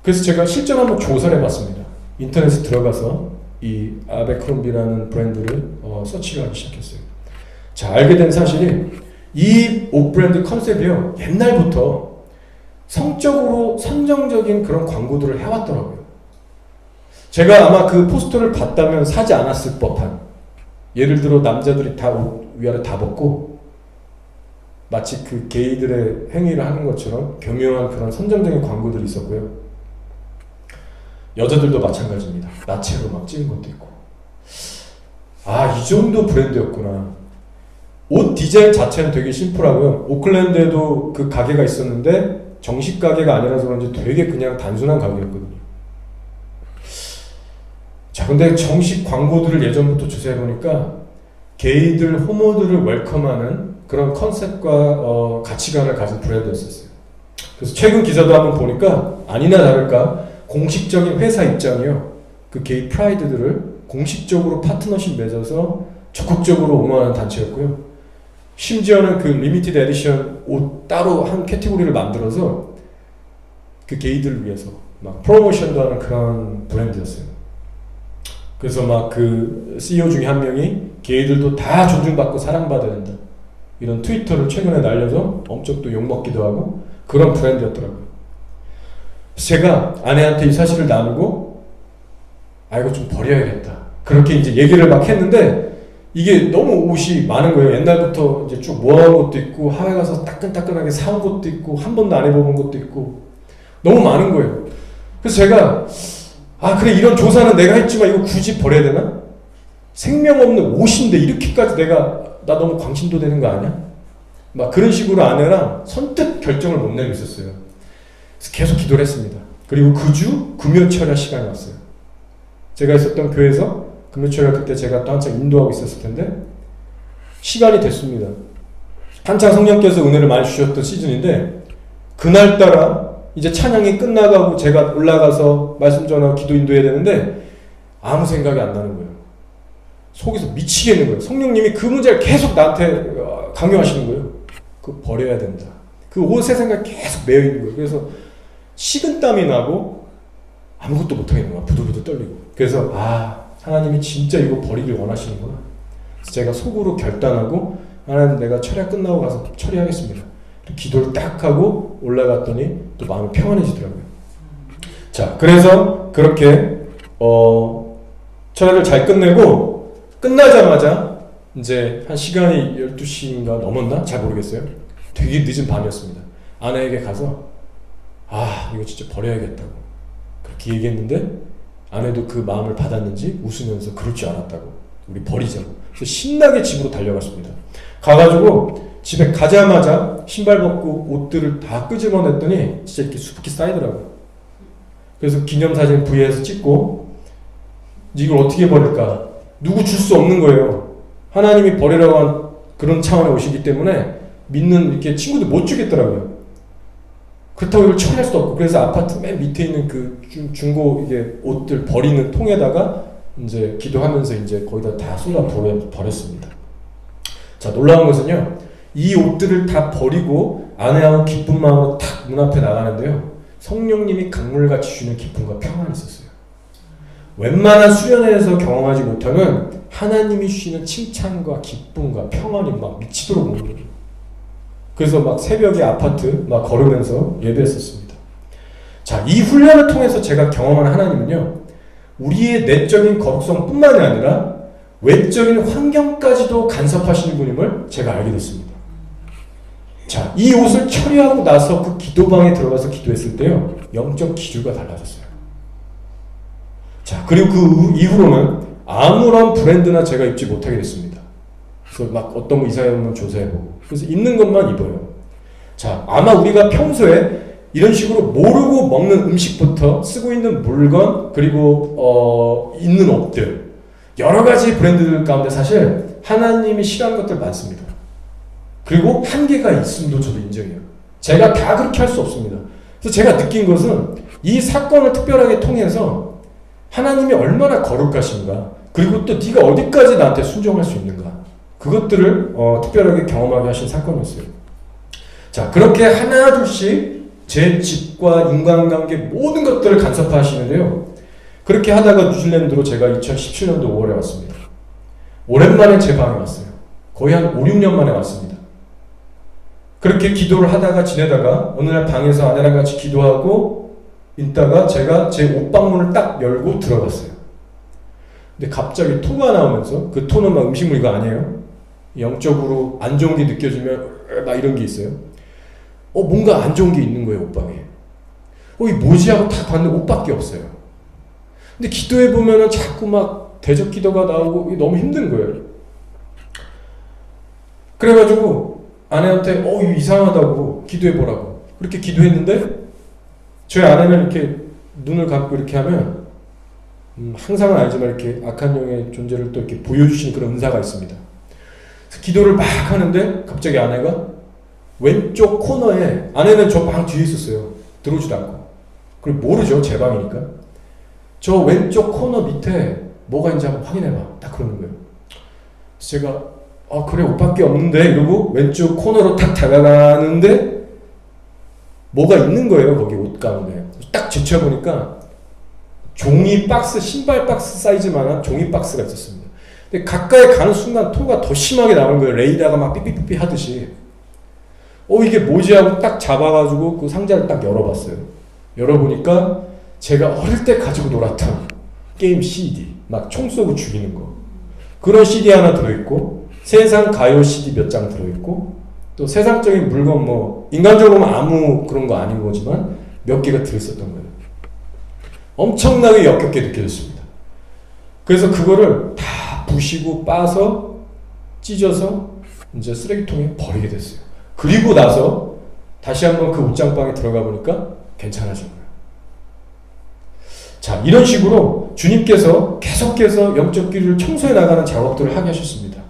S1: 그래서 제가 실제로 한번 조사를 해봤습니다. 인터넷에 들어가서 이 아베크롬비라는 브랜드를 서치를 하기 시작했어요. 자, 알게 된 사실이 이 옷 브랜드 컨셉이요, 옛날부터 성적으로 선정적인 그런 광고들을 해왔더라고요. 제가 아마 그 포스터를 봤다면 사지 않았을 법한, 예를 들어 남자들이 다 옷 위아래 다 벗고 마치 그 게이들의 행위를 하는 것처럼 교묘한 그런 선정적인 광고들이 있었고요. 여자들도 마찬가지입니다. 나체로 막 찍은 것도 있고. 이 정도 브랜드였구나. 옷 디자인 자체는 되게 심플하고요. 오클랜드에도 그 가게가 있었는데 정식 가게가 아니라서 그런지 되게 그냥 단순한 가게였거든요. 자, 근데 정식 광고들을 예전부터 조사해보니까 게이들, 호모들을 웰컴하는 그런 컨셉과 가치관을 가진 브랜드였었어요. 그래서 최근 기사도 한번 보니까 아니나 다를까 공식적인 회사 입장이요, 그 게이 프라이드들을 공식적으로 파트너십 맺어서 적극적으로 옹호하는 단체였고요. 심지어는 그 리미티드 에디션 옷 따로 한 캐티고리를 만들어서 그 게이들을 위해서 막 프로모션도 하는 그런 브랜드였어요. 그래서 막 그 CEO 중에 한 명이 게이들도 다 존중받고 사랑받아야 된다, 이런 트위터를 최근에 날려서 엄청 또 욕먹기도 하고 그런 브랜드였더라고요. 제가 아내한테 이 사실을 나누고 이거 좀 버려야겠다, 그렇게 이제 얘기를 막 했는데 이게 너무 옷이 많은 거예요. 옛날부터 이제 쭉 모아온 것도 있고 하와이 가서 따끈따끈하게 사온 것도 있고 한 번도 안 입어본 것도 있고 너무 많은 거예요. 그래서 제가 그래, 이런 조사는 내가 했지만 이거 굳이 버려야 되나? 생명 없는 옷인데 이렇게까지 나 너무 광신도 되는 거 아니야? 막 그런 식으로 아내랑 선뜻 결정을 못 내고 있었어요. 그래서 계속 기도를 했습니다. 그리고 그 주 금요철야 시간이 왔어요. 제가 있었던 교회에서 금요철야, 그때 제가 또 한창 인도하고 있었을 텐데 시간이 됐습니다. 한창 성령께서 은혜를 많이 주셨던 시즌인데 그날따라 이제 찬양이 끝나가고 제가 올라가서 말씀 전하고 기도 인도해야 되는데 아무 생각이 안 나는 거예요. 속에서 미치겠는 거예요. 성령님이 그 문제를 계속 나한테 강요하시는 거예요. 그거 버려야 된다. 그 옷의 생각이 계속 매여 있는 거예요. 그래서 식은땀이 나고 아무것도 못하겠는 거야. 부들부들 떨리고. 그래서 하나님이 진짜 이거 버리길 원하시는구나. 그래서 제가 속으로 결단하고 하나님, 내가 철야 끝나고 가서 처리하겠습니다. 기도를 딱 하고 올라갔더니 또 마음이 평안해지더라고요. 자, 그래서 그렇게 철야를 잘 끝내고 끝나자마자 이제 한 시간이 12시인가 넘었나? 잘 모르겠어요. 되게 늦은 밤이었습니다. 아내에게 가서 이거 진짜 버려야겠다고 그렇게 얘기했는데 아내도 그 마음을 받았는지 웃으면서 그럴 줄 알았다고, 우리 버리자고. 그래서 신나게 집으로 달려갔습니다. 가가지고 집에 가자마자 신발 벗고 옷들을 다 끄집어냈더니 진짜 이렇게 수북히 쌓이더라고요. 그래서 기념사진 V에서 찍고 이걸 어떻게 버릴까? 누구 줄 수 없는 거예요. 하나님이 버리라고 한 그런 차원의 옷이기 때문에 믿는 이렇게 친구들 못 주겠더라고요. 그렇다고 이걸 처리할 수도 없고, 그래서 아파트 맨 밑에 있는 그 중고 이게 옷들 버리는 통에다가 이제 기도하면서 이제 거기다 다 쏟아 버렸습니다. 자, 놀라운 것은요, 이 옷들을 다 버리고 아내하고 기쁜 마음으로 탁 문 앞에 나가는데요, 성령님이 강물같이 주는 기쁨과 평안이 있었어요. 웬만한 수련회에서 경험하지 못하는 하나님이 주시는 칭찬과 기쁨과 평안이 막 미치도록 오는 거예요. 그래서 막 새벽에 아파트 막 걸으면서 예배했었습니다. 자, 이 훈련을 통해서 제가 경험한 하나님은요, 우리의 내적인 거룩성 뿐만이 아니라 외적인 환경까지도 간섭하시는 분임을 제가 알게 됐습니다. 자, 이 옷을 처리하고 나서 그 기도방에 들어가서 기도했을 때요, 영적 기류가 달라졌어요. 자, 그리고 그 이후로는 아무런 브랜드나 제가 입지 못하게 됐습니다. 그래서 막 어떤 거 이사해오면 조사해보고, 그래서 입는 것만 입어요. 자, 아마 우리가 평소에 이런 식으로 모르고 먹는 음식부터 쓰고 있는 물건, 그리고 입는 옷들, 여러 가지 브랜드들 가운데 사실 하나님이 싫어하는 것들 많습니다. 그리고 한계가 있음도 저도 인정해요. 제가 다 그렇게 할 수 없습니다. 그래서 제가 느낀 것은 이 사건을 특별하게 통해서 하나님이 얼마나 거룩하신가, 그리고 또 네가 어디까지 나한테 순종할 수 있는가, 그것들을 특별하게 경험하게 하신 사건이었어요. 자, 그렇게 하나둘씩 제 집과 인간관계 모든 것들을 간섭하시는데요, 그렇게 하다가 뉴질랜드로 제가 2017년도 5월에 왔습니다. 오랜만에 제 방에 왔어요. 거의 한 5, 6년 만에 왔습니다. 그렇게 기도를 하다가 지내다가 어느 날 방에서 아내랑 같이 기도하고 있다가 제가 제 옷방문을 딱 열고 들어갔어요. 근데 갑자기 토가 나오면서, 그 토는 막 음식물 이거 아니에요. 영적으로 안 좋은 게 느껴지면 막 이런 게 있어요. 뭔가 안 좋은 게 있는 거예요, 옷방에. 이 뭐지 하고 다 봤는데 옷밖에 없어요. 근데 기도해보면은 자꾸 막 대적 기도가 나오고 너무 힘든 거예요. 그래가지고 아내한테 이거 이상하다고 기도해보라고 그렇게 기도했는데, 저희 아내는 이렇게 눈을 감고 이렇게 하면 항상은 아니지만 이렇게 악한 영의 존재를 또 이렇게 보여주시는 그런 은사가 있습니다. 그래서 기도를 막 하는데 갑자기 아내가 왼쪽 코너에, 아내는 저 방 뒤에 있었어요. 들어오지도 않고. 그리고 모르죠, 제 방이니까. 저 왼쪽 코너 밑에 뭐가 있는지 한번 확인해봐, 딱 그러는 거예요. 그래서 제가 그래, 옷밖에 없는데 이러고 왼쪽 코너로 탁 다가가는데 뭐가 있는 거예요, 거기 옷 가운데. 딱 제쳐보니까 종이 박스, 신발 박스 사이즈만한 종이 박스가 있었습니다. 근데 가까이 가는 순간 토가 더 심하게 나오는 거예요. 레이더가 막 삐삐삐삐 하듯이. 이게 뭐지 하고 딱 잡아가지고 그 상자를 딱 열어봤어요. 열어보니까 제가 어릴 때 가지고 놀았던 게임 CD, 막 총 쏘고 죽이는 거, 그런 CD 하나 들어있고, 세상 가요 CD 몇 장 들어있고, 또 세상적인 물건, 뭐 인간적으로 보면 아무 그런 거 아닌 거지만 몇 개가 들어있었던 거예요. 엄청나게 역겹게 느껴졌습니다. 그래서 그거를 다 부시고 빠서 찢어서 이제 쓰레기통에 버리게 됐어요. 그리고 나서 다시 한번 그 옷장방에 들어가 보니까 괜찮아진 거예요. 자, 이런 식으로 주님께서 계속해서 영적 기류를 청소해 나가는 작업들을 하게 하셨습니다.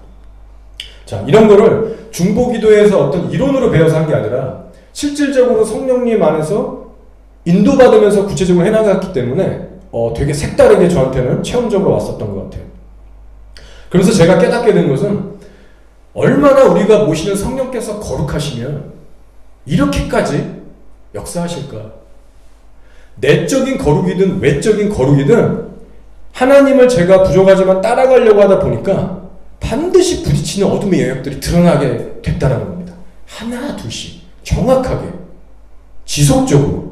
S1: 자, 이런 거를 중보기도에서 어떤 이론으로 배워서 한 게 아니라 실질적으로 성령님 안에서 인도받으면서 구체적으로 해나갔기 때문에 되게 색다르게 저한테는 체험적으로 왔었던 것 같아요. 그래서 제가 깨닫게 된 것은, 얼마나 우리가 모시는 성령께서 거룩하시면 이렇게까지 역사하실까? 내적인 거룩이든 외적인 거룩이든 하나님을 제가 부족하지만 따라가려고 하다 보니까 반드시 부딪히는 어둠의 영역들이 드러나게 됐다는 겁니다. 하나 둘씩 정확하게 지속적으로.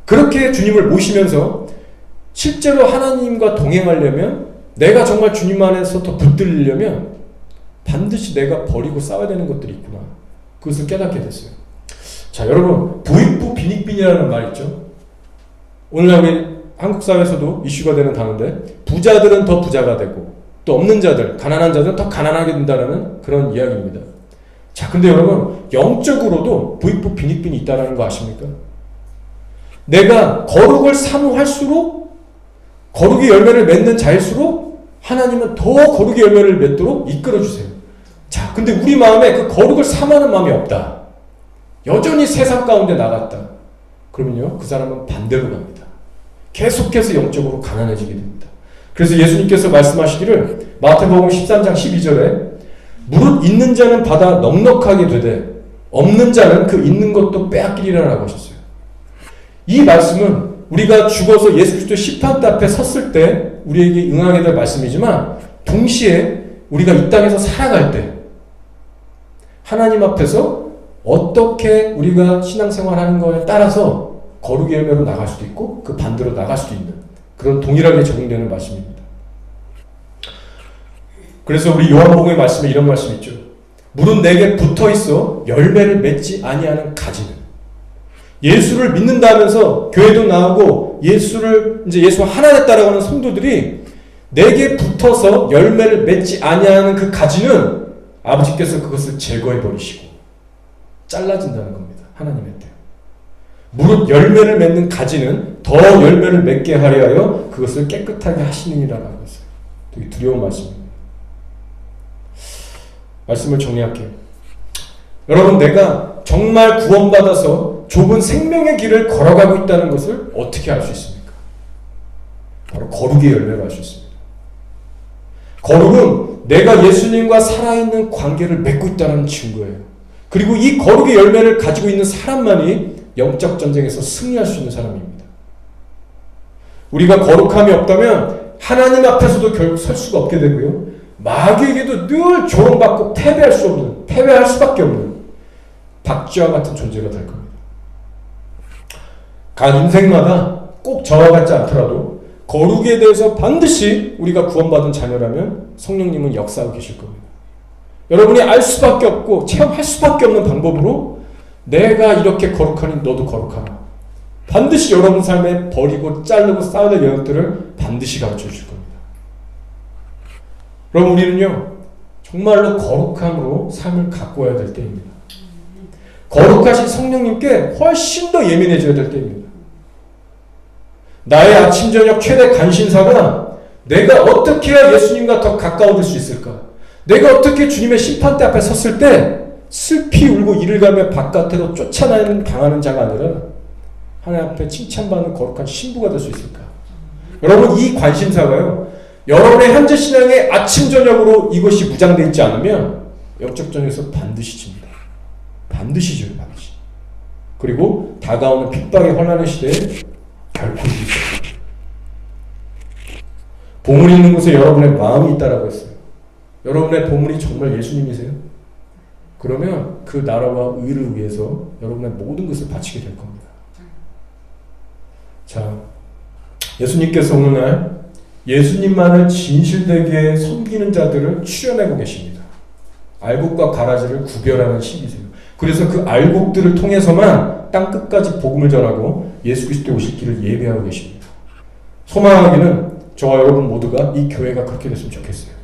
S1: 그렇게 주님을 모시면서 실제로 하나님과 동행하려면, 내가 정말 주님 안에서 더 붙들리려면 반드시 내가 버리고 싸워야 되는 것들이 있구나. 그것을 깨닫게 됐어요. 자, 여러분, 부익부 빈익빈이라는 말 있죠? 오늘날 우리 한국 사회에서도 이슈가 되는 단어인데, 부자들은 더 부자가 되고 또 없는 자들, 가난한 자들은 더 가난하게 된다는 그런 이야기입니다. 자, 근데 여러분, 영적으로도 부익부 빈익빈이 있다는 거 아십니까? 내가 거룩을 사모할수록, 거룩의 열매를 맺는 자일수록 하나님은 더 거룩의 열매를 맺도록 이끌어주세요. 자, 근데 우리 마음에 그 거룩을 사모하는 마음이 없다. 여전히 세상 가운데 나갔다. 그러면요, 그 사람은 반대로 갑니다. 계속해서 영적으로 가난해지게 됩니다. 그래서 예수님께서 말씀하시기를 마태복음 13장 12절에 무릇 있는 자는 받아 넉넉하게 되되 없는 자는 그 있는 것도 빼앗기리라라고 하셨어요. 이 말씀은 우리가 죽어서 예수 그리스도의 심판대 앞에 섰을 때 우리에게 응하게 될 말씀이지만, 동시에 우리가 이 땅에서 살아갈 때 하나님 앞에서 어떻게 우리가 신앙생활하는 거에 따라서 거룩의 열매로 나갈 수도 있고 그 반대로 나갈 수도 있는 그런 동일하게 적용되는 말씀입니다. 그래서 우리 요한복음의 말씀에 이런 말씀이 있죠. 무릇 내게 붙어있어 열매를 맺지 아니하는 가지는, 예수를 믿는다면서 교회도 나오고 예수와 하나 됐다라고 하는 성도들이 내게 붙어서 열매를 맺지 아니하는 그 가지는 아버지께서 그것을 제거해 버리시고 잘라진다는 겁니다. 하나님의 뜻. 무릇 열매를 맺는 가지는 더 열매를 맺게 하려 하여 그것을 깨끗하게 하시느니라라고 했어요. 되게 두려운 말씀입니다. 말씀을 정리할게요. 여러분, 내가 정말 구원받아서 좁은 생명의 길을 걸어가고 있다는 것을 어떻게 알 수 있습니까? 바로 거룩의 열매로 알 수 있습니다. 거룩은 내가 예수님과 살아있는 관계를 맺고 있다는 증거예요. 그리고 이 거룩의 열매를 가지고 있는 사람만이 영적 전쟁에서 승리할 수 있는 사람입니다. 우리가 거룩함이 없다면 하나님 앞에서도 결국 설 수가 없게 되고요, 마귀에게도 늘 조롱받고 패배할 수밖에 없는 박쥐와 같은 존재가 될 겁니다. 각 인생마다 꼭 저와 같지 않더라도 거룩에 대해서 반드시 우리가 구원받은 자녀라면 성령님은 역사하고 계실 겁니다. 여러분이 알 수밖에 없고 체험할 수밖에 없는 방법으로 내가 이렇게 거룩하니 너도 거룩하라. 반드시 여러분 삶에 버리고 자르고 싸워야 될 영역들을 반드시 가르쳐 주실 겁니다. 여러분, 우리는요 정말로 거룩함으로 삶을 가꿔야 될 때입니다. 거룩하신 성령님께 훨씬 더 예민해져야 될 때입니다. 나의 아침 저녁 최대 관심사가 내가 어떻게 해야 예수님과 더 가까워질 수 있을까? 내가 어떻게 주님의 심판대 앞에 섰을 때 슬피 울고 이를 가며 바깥으로 쫓아나는 당하는 자가 아니라 하나님 앞에 칭찬받는 거룩한 신부가 될 수 있을까? 여러분, 이 관심사가요, 여러분의 현재 신앙의 아침 저녁으로 이것이 무장되어 있지 않으면 영적 전쟁에서 반드시 집니다. 반드시 져요, 반드시. 그리고 다가오는 핍박의 혼란의 시대에 결코 이기지 못합니다. 보물이 있는 곳에 여러분의 마음이 있다라고 했어요. 여러분의 보물이 정말 예수님이세요? 그러면 그 나라와 의를 위해서 여러분의 모든 것을 바치게 될 겁니다. 자, 예수님께서 오늘날 예수님만을 진실되게 섬기는 자들을 출현하고 계십니다. 알곡과 가라지를 구별하는 신이세요. 그래서 그 알곡들을 통해서만 땅끝까지 복음을 전하고 예수 그리스도의 오실 길을 예배하고 계십니다. 소망하기는 저와 여러분 모두가 이 교회가 그렇게 됐으면 좋겠어요.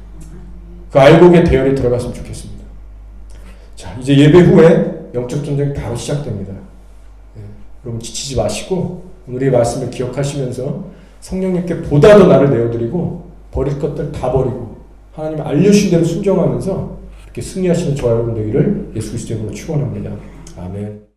S1: 그 알곡의 대열에 들어갔으면 좋겠습니다. 자, 이제 예배 후에 영적 전쟁이 바로 시작됩니다. 여러분 지치지 마시고 오늘의 말씀을 기억하시면서 성령님께 보다 더 나를 내어드리고 버릴 것들 다 버리고 하나님 알려주신 대로 순종하면서 이렇게 승리하시는 저와 여러분 되기를 예수 그리스도의 이름으로 축원합니다. 아멘.